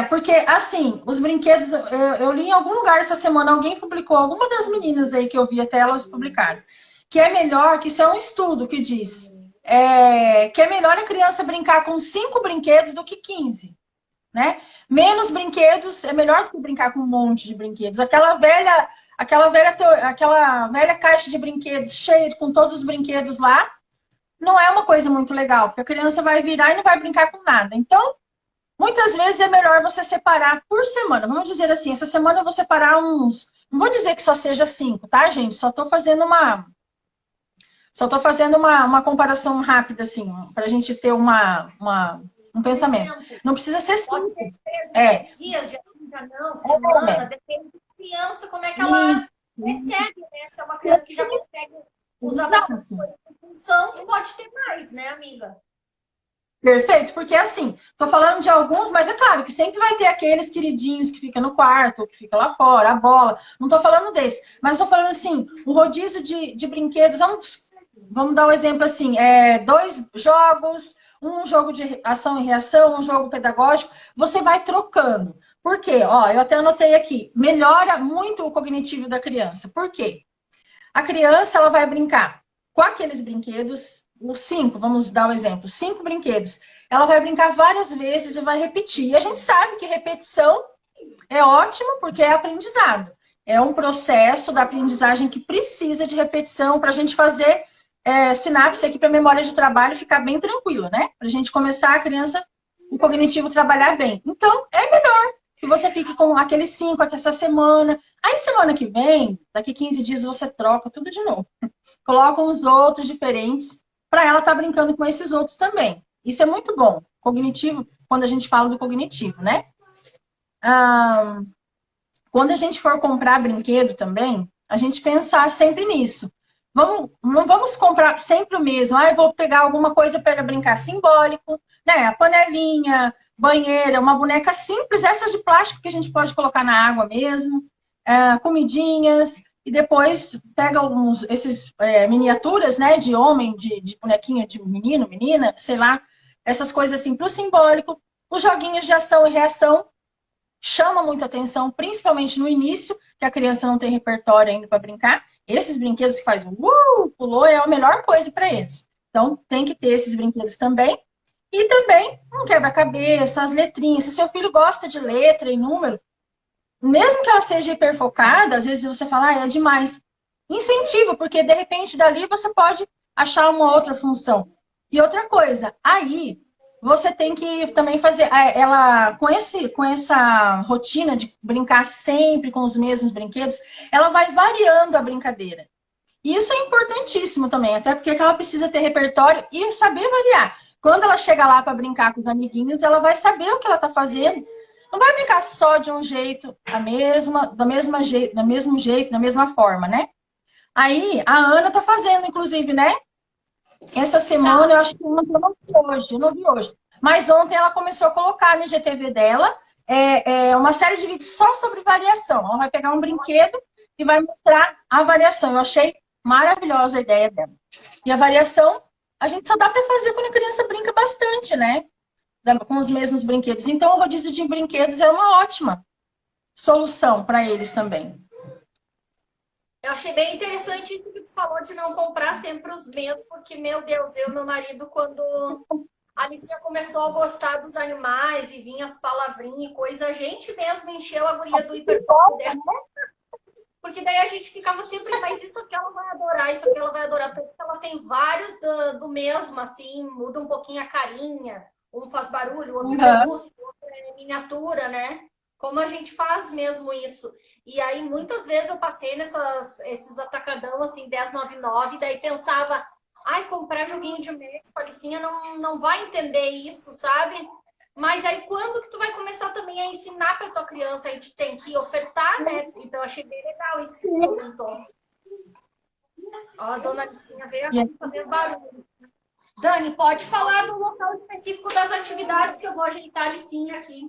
Porque, assim, os brinquedos, eu li em algum lugar essa semana, alguém publicou, alguma das meninas aí que eu vi até elas publicaram, que é melhor, que isso é um estudo que diz, que é melhor a criança brincar com 5 brinquedos do que 15, né? Menos brinquedos é melhor do que brincar com um monte de brinquedos. Aquela velha caixa de brinquedos cheia com todos os brinquedos lá, não é uma coisa muito legal, porque a criança vai virar e não vai brincar com nada. Então, muitas vezes é melhor você separar por semana. Vamos dizer assim, essa semana eu vou separar uns. Não vou dizer que só seja 5, tá, gente? Só tô fazendo uma comparação rápida, assim, para a gente ter um Um pensamento. exemplo, Não precisa ser pode 5. ser de 3 em É. 3 dias, já não, semana, depende da criança, como é que ela recebe, né? Se é uma criança que já consegue usar bastante coisa em função, pode ter mais, né, amiga? Perfeito, porque assim, tô falando de alguns, mas é claro que sempre vai ter aqueles queridinhos que fica no quarto, que fica lá fora, a bola. Não tô falando desse, mas tô falando assim, o rodízio de brinquedos, vamos dar um exemplo assim, 2 jogos, um jogo de ação e reação, um jogo pedagógico, você vai trocando. Por quê? Ó, eu até anotei aqui, melhora muito o cognitivo da criança. Por quê? A criança, ela vai brincar com aqueles brinquedos, os 5, vamos dar o um exemplo, 5 brinquedos. Ela vai brincar várias vezes e vai repetir. E a gente sabe que repetição é ótimo porque é aprendizado. É um processo da aprendizagem que precisa de repetição para a gente fazer sinapse aqui para a memória de trabalho ficar bem tranquila, né? Para a gente começar a criança, o cognitivo trabalhar bem. Então, é melhor que você fique com aqueles 5 aqui essa semana. Aí, semana que vem, daqui 15 dias, você troca tudo de novo. Coloca uns outros diferentes para ela estar brincando com esses outros também. Isso é muito bom. Cognitivo, quando a gente fala do cognitivo, né? Quando a gente for comprar brinquedo também, a gente pensar sempre nisso. Não vamos comprar sempre o mesmo. Eu vou pegar alguma coisa para brincar simbólico, né? A panelinha, banheira, uma boneca simples, essas de plástico que a gente pode colocar na água mesmo, comidinhas, e depois pega esses miniaturas, né? De homem, de bonequinha, de menino, menina, sei lá, essas coisas assim para o simbólico. Os joguinhos de ação e reação chama muita atenção, principalmente no início, que a criança não tem repertório ainda para brincar. Esses brinquedos que faz pulou, é a melhor coisa para eles. Então, tem que ter esses brinquedos também. E também um quebra-cabeça, as letrinhas. Se seu filho gosta de letra e número, mesmo que ela seja hiperfocada, às vezes você fala, é demais. incentivo, porque de repente dali você pode achar uma outra função. E outra coisa, aí você tem que também fazer ela com essa rotina de brincar sempre com os mesmos brinquedos, ela vai variando a brincadeira. E isso é importantíssimo também, até porque ela precisa ter repertório e saber variar. Quando ela chega lá para brincar com os amiguinhos, ela vai saber o que ela está fazendo. Não vai brincar só de um jeito, do mesmo jeito, da mesma forma, né? Aí a Ana tá fazendo, inclusive, né? Essa semana, eu acho que ontem eu não vi hoje, eu não vi hoje. Mas ontem ela começou a colocar no IGTV dela uma série de vídeos só sobre variação. Ela vai pegar um brinquedo e vai mostrar a variação. Eu achei maravilhosa a ideia dela. E a variação, a gente só dá para fazer quando a criança brinca bastante, né? Com os mesmos brinquedos. Então, o rodízio de brinquedos é uma ótima solução para eles também. Eu achei bem interessante isso que tu falou de não comprar sempre os mesmos, porque, meu Deus, eu e meu marido, quando a Alicinha começou a gostar dos animais e vinha as palavrinhas e coisa, a gente mesmo encheu a guria do hiperfoco dela. Porque daí a gente ficava sempre, mas isso aqui ela vai adorar, isso aqui ela vai adorar. Porque ela tem vários do mesmo, assim, muda um pouquinho a carinha. Um faz barulho, o outro pelúcia, o outro é miniatura, né? Como a gente faz mesmo isso. E aí, muitas vezes eu passei esses atacadão, assim, 10,99, daí pensava, ai, comprar joguinho de mês, Alicinha não vai entender isso, sabe? Mas aí, quando que tu vai começar também a ensinar para tua criança? A gente tem que ofertar, né? Então, eu achei bem legal isso que tu comentou. Ó, a dona Alicinha veio aqui fazer barulho. Dani, pode falar do local específico das atividades que eu vou ajeitar a Alicinha aqui.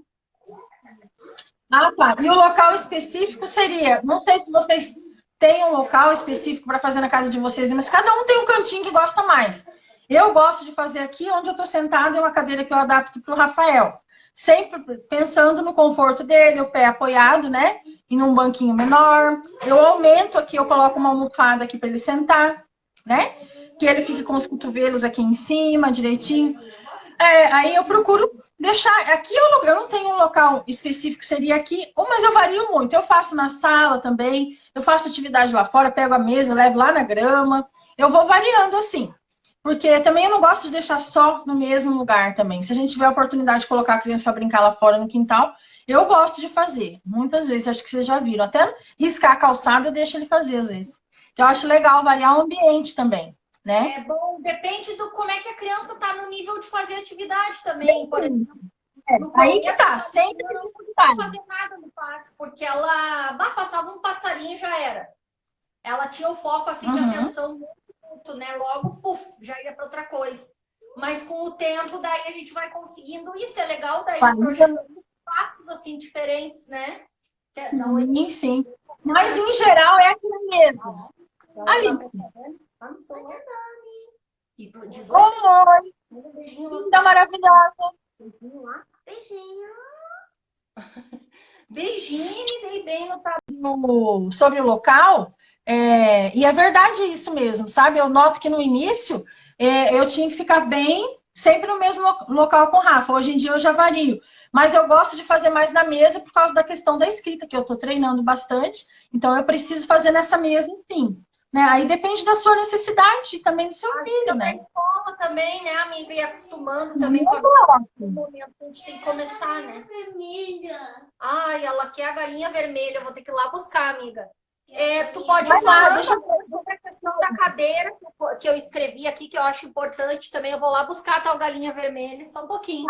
Ah, tá. E o local específico seria, não sei se vocês têm um local específico para fazer na casa de vocês, mas cada um tem um cantinho que gosta mais. Eu gosto de fazer aqui onde eu estou sentada em uma cadeira que eu adapto para o Rafael. Sempre pensando no conforto dele, o pé apoiado, né? E num banquinho menor. Eu aumento aqui, eu coloco uma almofada aqui para ele sentar, né? Que ele fique com os cotovelos aqui em cima, direitinho. Aí eu procuro deixar. Aqui eu não tenho um local específico, seria aqui, mas eu vario muito. Eu faço na sala também, eu faço atividade lá fora, pego a mesa, levo lá na grama. Eu vou variando assim. Porque também eu não gosto de deixar só no mesmo lugar também. Se a gente tiver a oportunidade de colocar a criança para brincar lá fora no quintal, eu gosto de fazer. Muitas vezes, acho que vocês já viram. Até riscar a calçada eu deixo ele fazer às vezes. Então, eu acho legal variar o ambiente também, né? É bom, depende do como é que a criança está no nível de fazer atividade também. Por exemplo, no Aí que começo, tá, sempre tem não fazer nada no parque, porque ela passava um passarinho e já era. Ela tinha o foco assim de atenção muito, né? Logo, puf, já ia para outra coisa. Mas com o tempo, daí a gente vai conseguindo. Isso é legal, daí projetando passos assim diferentes, né? Sim, sim. Mas em geral é aquilo mesmo. Ali. Oi, linda, maravilhosa. Beijinho lá. Beijinho. Beijinho, dei bem no sobre o local, e é verdade isso mesmo, sabe? Eu noto que no início eu tinha que ficar bem sempre no mesmo local com o Rafa. Hoje em dia eu já vario. Mas eu gosto de fazer mais na mesa por causa da questão da escrita, que eu estou treinando bastante. Então eu preciso fazer nessa mesa, sim. Né? Aí depende da sua necessidade e também do seu filho, né? Escola também, né, amiga? E acostumando também com o momento que a gente tem que começar, né? Ai, ela quer a galinha vermelha. Eu vou ter que ir lá buscar, amiga. Tu pode falar sobre a questão da cadeira que eu escrevi aqui, que eu acho importante também. Eu vou lá buscar a tal galinha vermelha, só um pouquinho.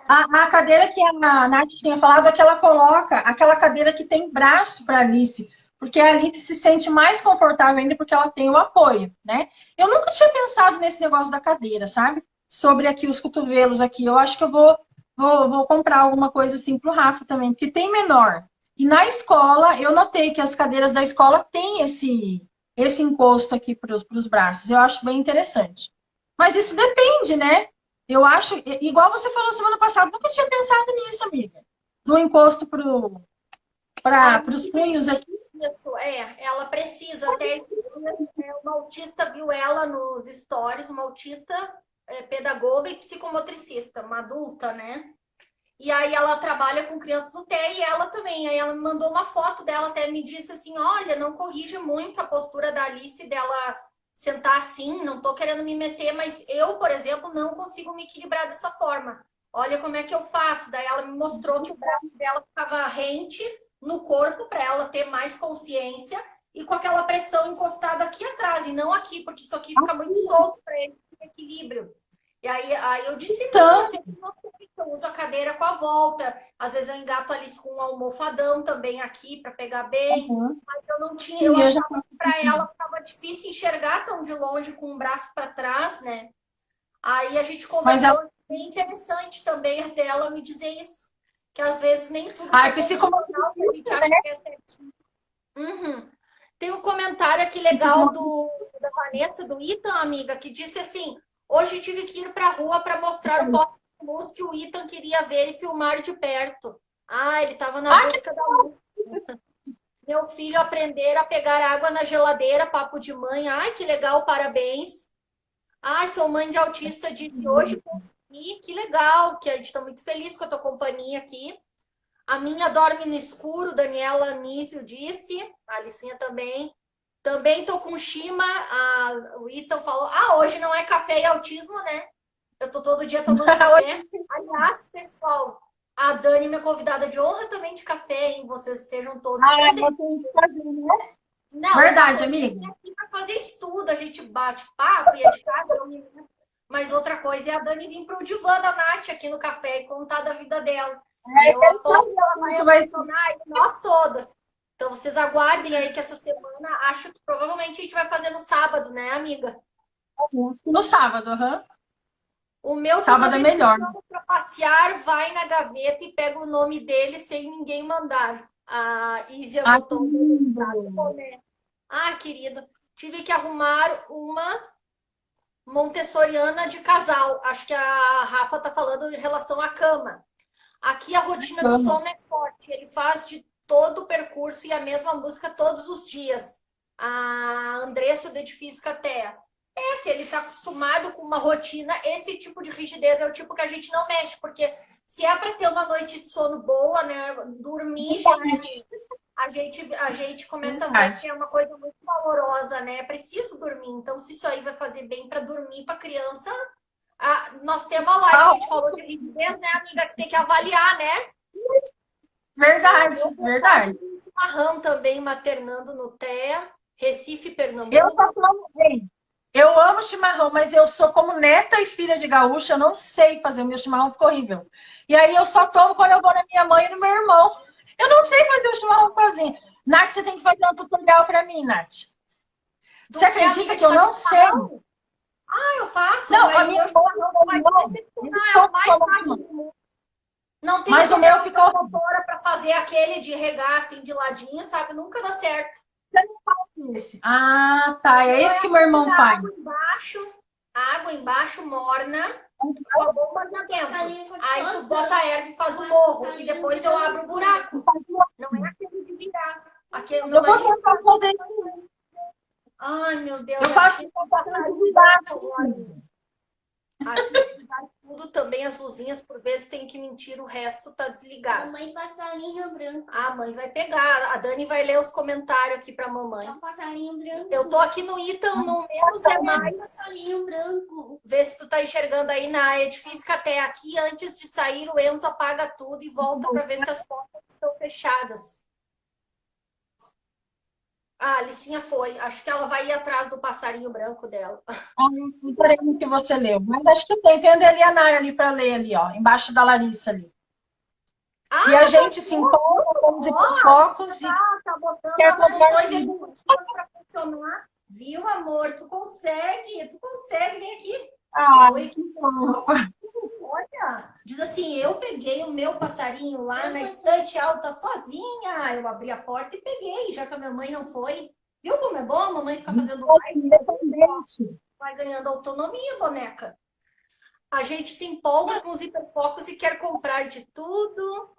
A cadeira que a Nath tinha falado é que ela coloca aquela cadeira que tem braço para Alice, porque a Alice se sente mais confortável ainda porque ela tem o apoio, né? Eu nunca tinha pensado nesse negócio da cadeira, sabe? Sobre aqui os cotovelos aqui. Eu acho que eu vou comprar alguma coisa assim pro Rafa também, porque tem menor. E na escola, eu notei que as cadeiras da escola têm esse encosto aqui para os braços. Eu acho bem interessante. Mas isso depende, né? Eu acho, igual você falou semana passada, nunca tinha pensado nisso, amiga. Do encosto para os punhos aqui. Isso, ela precisa. Até esses dias, uma autista viu ela nos stories, uma autista pedagoga e psicomotricista, uma adulta, né? E aí ela trabalha com crianças do TE e ela também. Aí ela me mandou uma foto dela, até me disse assim, olha, não corrige muito a postura da Alice dela sentar assim, não tô querendo me meter, mas eu, por exemplo, não consigo me equilibrar dessa forma. Olha como é que eu faço. Daí ela me mostrou que o braço dela ficava rente no corpo para ela ter mais consciência e com aquela pressão encostada aqui atrás e não aqui, porque isso aqui fica muito solto para ele ter equilíbrio. E aí eu disse, não, Então, assim, eu uso a cadeira com a volta, às vezes eu engato ali com um almofadão também aqui para pegar bem, uhum. mas eu não tinha, eu Sim, eu já achava que para ela ficava difícil enxergar tão de longe com o braço para trás, né? Aí a gente mas conversou, bem interessante também até ela me dizer isso, que às vezes nem tudo que a é convencional, que a gente psicomotricidade, acha né? que é certinho. Uhum. Tem um comentário aqui legal da Vanessa, do Ethan, amiga, que disse assim, hoje tive que ir para a rua para mostrar o poste de luz que o Ethan queria ver e filmar de perto. Ah, ele estava na Ah, que busca da luz. Meu filho aprender a pegar água na geladeira, papo de mãe. Ai, que legal, parabéns. Ai, sou mãe de autista, disse hoje consegui. Que legal, que a gente está muito feliz com a tua companhia aqui. A minha dorme no escuro, Daniela Anísio disse. A Alicinha também. Também tô com Shima. O Ethan falou: ah, hoje não é café e autismo, né? Eu tô todo dia tomando café. Aliás, pessoal, a Dani, minha convidada de honra também de café, hein? Vocês estejam todos ah, presentes. eu tenho que fazer, né? Não, uma Verdade, coisa amiga. é aqui para fazer estudo, a gente bate papo, ia de casa, eu me... Mas outra coisa é a Dani vir pro divã da Nath aqui no café e contar da vida dela. E eu aposto que ela vai Vai emocionar e nós todas. Então vocês aguardem aí que essa semana, acho que provavelmente a gente vai fazer no sábado, né, amiga? no sábado, aham. O meu, toda Sábado é vez que eu melhor. chamo para passear, vai na gaveta e pega o nome dele sem ninguém mandar. A Ísia Ah, que botou o lindo. né? Ah, querida, tive que arrumar uma montessoriana de casal. Acho que a Rafa tá falando em relação à cama. Aqui a rotina do Amo. sono é forte. Ele faz de todo o percurso e a mesma música todos os dias. A Andressa do Edifício Catea. Se ele está acostumado com uma rotina, esse tipo de rigidez é o tipo que a gente não mexe, porque se é para ter uma noite de sono boa, né? Dormir, gente, a gente começa a ver Verdade. que é uma coisa muito valorosa, né? É preciso dormir. Então, se isso aí vai fazer bem para dormir para criança, nós temos a live, Ah, a gente falou de rigidez, né, amiga? Que tem que avaliar, né? verdade, Eu verdade. um chimarrão também maternando no TEA, Recife, Eu só Pernambuco. tomo bem. Eu amo chimarrão, mas eu sou como neta e filha de gaúcha, eu não sei fazer, o meu chimarrão ficou horrível. E aí eu só tomo quando eu vou na minha mãe e no meu irmão. Eu não sei fazer o chimarrão sozinho. Nath, você tem que fazer um tutorial para mim, Nath. Você Do que, acredita amiga, que de eu fazer não sei? chimarrão? Eu faço, Não, a mas o minha meu chimarrão não vai decepcionar, é o mais fácil do mundo. Não tenho mas o meu ficou. motora para fazer aquele de regar assim de ladinho, sabe? Nunca dá certo. Esse. Ah, tá. É esse que meu irmão faz. Água embaixo, morna, com a bomba já dentro. Aí tu bota a erva e faz o morro. E depois eu abro o buraco. Não é aquele de virar. Aquele, meu Eu vou marido tentar faz. fazer isso. Ai, meu Deus, Eu é faço tipo um tentativa de passarinho virar. agora. Aqui vai tudo também, as luzinhas, por vezes tem que mentir, o resto tá desligado. Mamãe passarinho branco. A mãe vai pegar, a Dani vai ler os comentários aqui pra mamãe. É um passarinho branco. Eu tô aqui no Ita, no menos é mais. Passarinho branco. Vê se tu tá enxergando aí na edifício até aqui, antes de sair, o Enzo apaga tudo e volta para ver se as portas estão fechadas. A Alicinha foi. Acho que ela vai ir atrás do passarinho branco dela. Não parei no que você leu. Mas acho que tem. Tem a Elianara ali para ler ali, ó. Embaixo da Larissa ali. E a gente se empolga com os hipofocos e tá botando quer as comprar funções executivas para funcionar. Viu, amor? Tu consegue. Vem aqui. Oi. Que fofo. Olha, diz assim, eu peguei o meu passarinho lá na estante alta sozinha. Eu abri a porta e peguei, já que a minha mãe não foi. Viu como é bom a mamãe ficar fazendo live? Vai ganhando autonomia, boneca. A gente se empolga com os hiperfocos e quer comprar de tudo.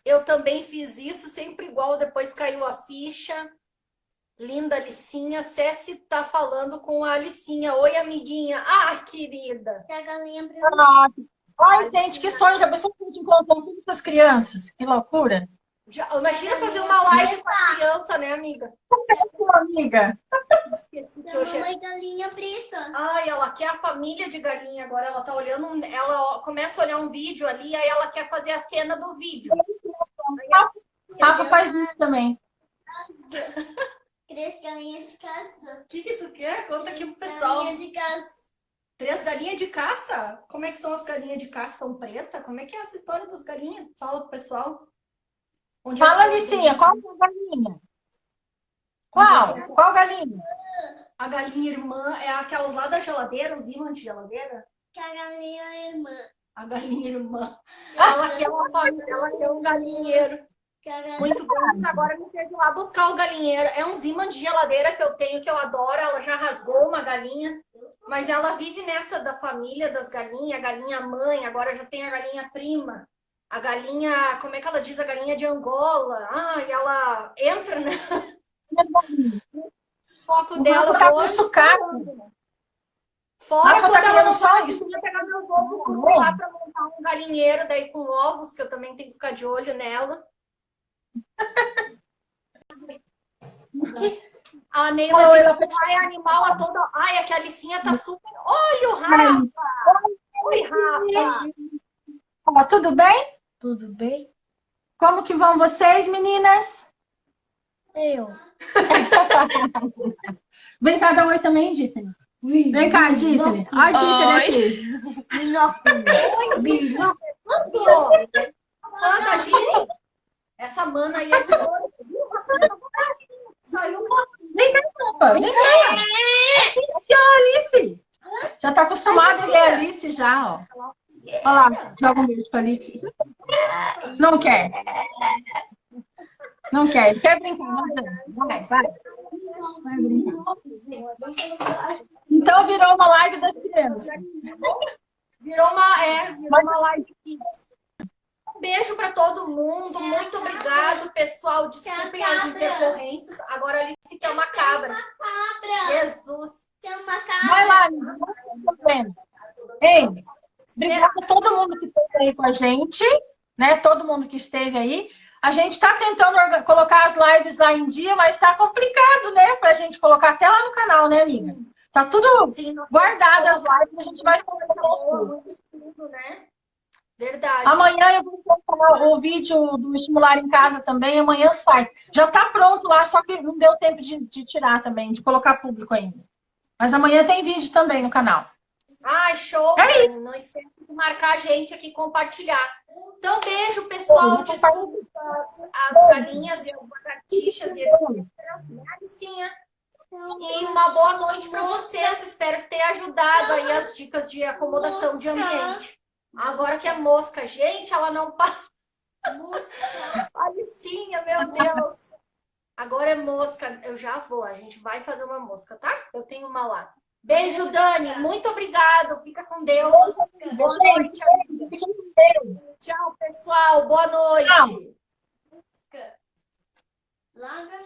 Eu também fiz isso, sempre igual, depois caiu a ficha. Linda Alicinha. Ceci tá falando com a Alicinha. Oi, amiguinha. Ah, querida. Pega a galinha Ah, Ai, gente, que sonho. Já pensou que a gente encontrar todas essas crianças? Que loucura. Imagina fazer uma live com as crianças, né, amiga? Minha amiga. Esqueci que Da hoje é... mamãe galinha preta. Ai, ela quer a família de galinha agora. Ela tá olhando, ela começa a olhar um vídeo ali, aí ela quer fazer a cena do vídeo. Rafa faz isso também. Três galinhas de caça. O que tu quer? Conta aqui pro pessoal. Galinha de caça. 3 galinhas de caça? Como é que são as galinhas de caça? São preta? Como é que é essa história das galinhas? Fala pro pessoal. Onde é Fala, que é? Alicinha, qual que é a galinha? Qual? Qual galinha? A galinha irmã é aquelas lá da geladeira, os ímãs de geladeira? Que a galinha é irmã. A galinha irmã. Ela quer uma família, ela quer um galinheiro. Que a galinha... Muito bom. Mas agora me fez ir lá buscar o galinheiro. É uns ímãs de geladeira que eu tenho, que eu adoro. Ela já rasgou uma galinha. Mas ela vive nessa da família das galinhas. A galinha mãe, agora já tem a galinha prima. A galinha, como é que ela diz? A galinha de Angola. Ah, e ela entra, né? O foco dela tá com hoje. sucata. Fora Rafa quando tá ela querendo não só pode isso. pegar meu ovo cru lá pra montar um galinheiro, daí com ovos, que eu também tenho que ficar de olho nela. A Neila Oi, disse ela que ai, animal a toda... Ai, é que a Alicinha tá super... Olha o Rafa! Oi, Rafa! Ó, tudo bem? Tudo bem? Como que vão vocês, meninas? Eu. Vem cá, dá oi também, Dítene. Vem cá, Dítene. Ó, a Dítene aqui. Manda, Dini. Essa mana aí é de ouro. Saiu uma... Vem cá, Rafa. Vem cá. Aqui, ó, a Alice. Já tá acostumada a ver a Alice já, ó. Olha lá, joga um beijo pra Alice. Não quer. Não quer. Quer brincar? Vai, vai. Vai brincar. Então virou uma live das crianças. Virou uma live kids. Um beijo para todo mundo. Muito obrigado, pessoal. Desculpem as intercorrências. Agora a Alice quer uma cabra. Jesus. Tem uma cabra. Vai lá, amiga. Ei, obrigada a todo mundo que esteve aí com a gente, né? Todo mundo que esteve aí. A gente está tentando colocar as lives lá em dia, mas está complicado, né? Para a gente colocar até lá no canal, né, amiga? Tá tudo guardado as lives, a gente vai colocar tudo, né? Verdade. Amanhã eu vou colocar o vídeo do Estimular em Casa também, amanhã sai. Já está pronto lá, só que não deu tempo de tirar também, de colocar público ainda. Mas amanhã tem vídeo também no canal. Ai, show! Não esquece de marcar a gente aqui e compartilhar. Então, beijo, pessoal. Desculpa as galinhas e as lagartixas e etc. Alicinha. E uma boa noite para vocês. Espero que tenha ajudado aí as dicas de acomodação de ambiente. Agora que é mosca, gente, ela não para. Alicinha, meu Deus. Agora é mosca. Eu já vou. A gente vai fazer uma mosca, tá? Eu tenho uma lá. Beijo, Dani. Muito obrigado. Fica com Deus. Boa noite, amiga. Tchau, pessoal. Boa noite. Larga